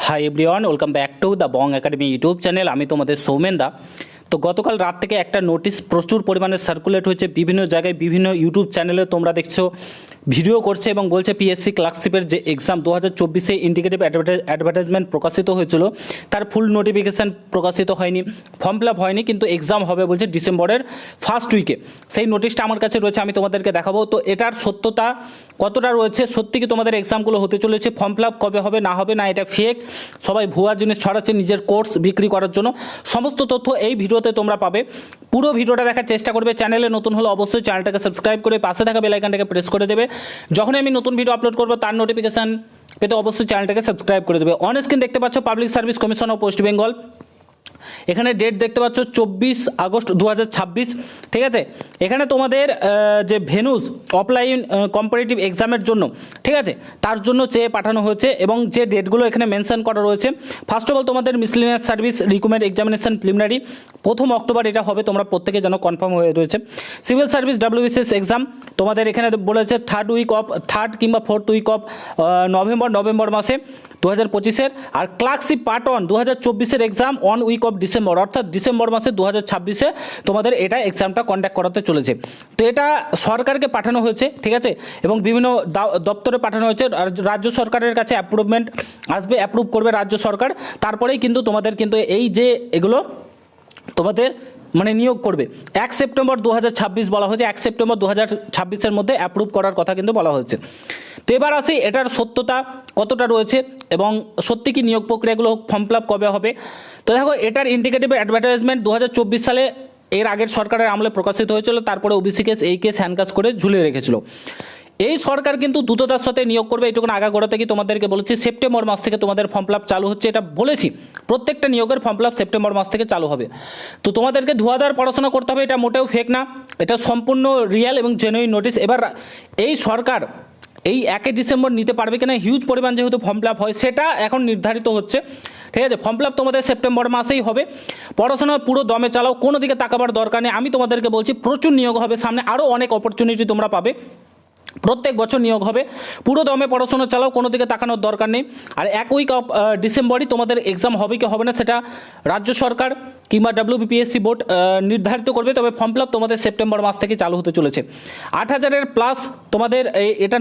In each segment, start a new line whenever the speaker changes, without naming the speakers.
Hi everyone, welcome back to the Bong academy YouTube channel. আমি তোমাদের সৌমেন দা। তো গতকাল রাত থেকে একটা নোটিশ প্রচুর পরিমাণে সার্কুলেট হয়েছে বিভিন্ন জায়গায়, বিভিন্ন ইউটিউব চ্যানেলে তোমরা দেখছো ভিডিও করছে এবং বলছে পিএসসি ক্লার্কশিপের যে এক্সাম 2024-এ ইন্ডিকেটিভ অ্যাডভার্টাইজমেন্ট প্রকাশিত হয়েছিল তার ফুল নোটিফিকেশান প্রকাশিত হয়নি, ফর্ম ফিল আপ হয়নি, কিন্তু এক্সাম হবে বলছে ডিসেম্বরের ফার্স্ট উইকে। সেই নোটিশটা আমার কাছে রয়েছে, আমি তোমাদেরকে দেখাবো। তো এটার সত্যতা কতটা রয়েছে, সত্যি কি তোমাদের এক্সামগুলো হতে চলেছে, ফর্ম ফিল আপ কবে হবে না হবে, না এটা ফেক, সবাই ভুয়া জিনিস ছড়াচ্ছে নিজের কোর্স বিক্রি করার জন্য, সমস্ত তথ্য এই ভিডিওতে তোমরা পাবে। পুরো ভিডিওটা দেখার চেষ্টা করবে। চ্যানেলে নতুন হলে অবশ্যই চ্যানেলটাকে সাবস্ক্রাইব করে পাশে থাকা বেল আইকনটাকে প্রেস করে দেবে। যখনই আমি নতুন ভিডিও আপলোড করবো তার নোটিফিকেশান পেতে অবশ্যই চ্যানেলটাকে সাবস্ক্রাইব করে দেবে। অন স্ক্রিন দেখতে পাচ্ছ public service commission of West Bengal, এখানে ডেট দেখতে পাচ্ছ 24 আগস্ট 2026, ঠিক আছে। এখানে তোমাদের যে ভেনুজ অফলাইন কম্পারেটিভ এক্সামের জন্য, ঠিক আছে, তার জন্য চেয়ে পাঠানো হয়েছে এবং যে ডেটগুলো এখানে মেনশন করা রয়েছে, ফার্স্ট অফ অল তোমাদের miscellaneous service recruitment examination preliminary 1 October এটা হবে, তোমরা প্রত্যেকে যেন কনফার্ম হয়ে রয়েছে। সিভিল সার্ভিস ডাব্লিউবিসিএস এক্সাম তোমাদের এখানে বলেছে থার্ড কিংবা 4th উইক অফ নভেম্বর মাসে 2025-এর। আর ক্লার্কশিপ পার্ট 1 2024-এর এক্সাম 1 উইক অফ ডিসেম্বর, অর্থাৎ ডিসেম্বর মাসে 2026-এ তোমাদের এটা এক্সামটা কন্ডাক্ট করাতে চলেছে। তো এটা সরকারকে পাঠানো হয়েছে, ঠিক আছে, এবং বিভিন্ন দপ্তরে পাঠানো হয়েছে। রাজ্য সরকারের কাছে অ্যাপ্রুভমেন্ট আসবে, অ্যাপ্রুভ করবে রাজ্য সরকার, তারপরেই কিন্তু তোমাদের কিন্তু এই যে এগুলো তোমাদের মানে নিয়োগ করবে। 1 সেপ্টেম্বর 2026 বলা হয়েছে, 1 সেপ্টেম্বর 2026-এর মধ্যে অ্যাপ্রুভ করার কথা কিন্তু বলা হয়েছে। তো এবার আসি এটার সত্যতা কতটা রয়েছে এবং সত্যি কি নিয়োগ প্রক্রিয়াগুলো ফর্ম ফিল আপ কবে হবে। তো দেখো, এটার ইন্ডিকেটিভ অ্যাডভার্টাইজমেন্ট 2024 সালে এর আগের সরকারের আমলে প্রকাশিত হয়েছিল, তারপরে ওবিসি কেস এই কেস হ্যান্ডকাজ করে ঝুলিয়ে রেখেছিল। এই সরকার কিন্তু দ্রুততার সাথে নিয়োগ করবে, এইটুকুন আগাগোড়া থেকে তোমাদেরকে বলেছি। সেপ্টেম্বর মাস থেকে তোমাদের ফর্ম ফিল আপ চালু হচ্ছে, এটা বলেছি। প্রত্যেকটা নিয়োগের ফর্ম ফিল আপ সেপ্টেম্বর মাস থেকে চালু হবে। তো তোমাদেরকে ধোঁয়াধার পড়াশোনা করতে হবে, এটা মোটেও ফেক না, এটা সম্পূর্ণ রিয়েল এবং জেনুইন নোটিশ। এবার এই সরকার এই 1 ডিসেম্বর নিতে পারবে কিনা, হিউজ পরিমাণ যেহেতু ফর্ম ফিল আপ হয় সেটা এখন নির্ধারিত হচ্ছে, ঠিক আছে। ফর্ম ফিল আপ তোমাদের সেপ্টেম্বর মাসেই হবে। পড়াশোনা পুরো দমে চালাও, কোনো দিকে তাকাবার দরকার নেই। আমি তোমাদেরকে বলছি প্রচুর নিয়োগ হবে, সামনে আরও অনেক অপরচুনিটি তোমরা পাবে, প্রত্যেক বছর নিয়োগ হবে। পুরো দমে পড়াশোনা চালাও, কোনো দিকে তাকানোর দরকার নেই। আর 1 উইক অফ ডিসেম্বরই তোমাদের এক্সাম হবে কি হবে না সেটা রাজ্য সরকার কিংবা WBPSC বোর্ড নির্ধারিত করবে। তবে ফর্ম ফিল আপ তোমাদের সেপ্টেম্বর মাস থেকে চালু হতে চলেছে। 8000-এর প্লাস তোমাদের এটা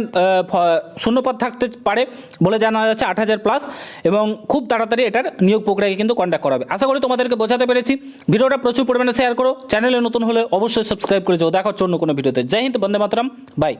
শূন্যপদ থাকতে পারে বলে জানা যাচ্ছে, 8000 প্লাস, এবং খুব তাড়াতাড়ি এটার নিয়োগ প্রক্রিয়াকে কিন্তু কন্ডাক্ট করা হবে। আশা করি তোমাদেরকে বোঝাতে পেরেছি। ভিডিওটা প্রচুর পরিমাণে শেয়ার করো, চ্যানেলে নতুন হলে অবশ্যই সাবস্ক্রাইব করে যাও। দেখা হচ্ছে অন্য কোনো ভিডিওতে। জয় হিন্দ, বন্দে মাতরম, বাই।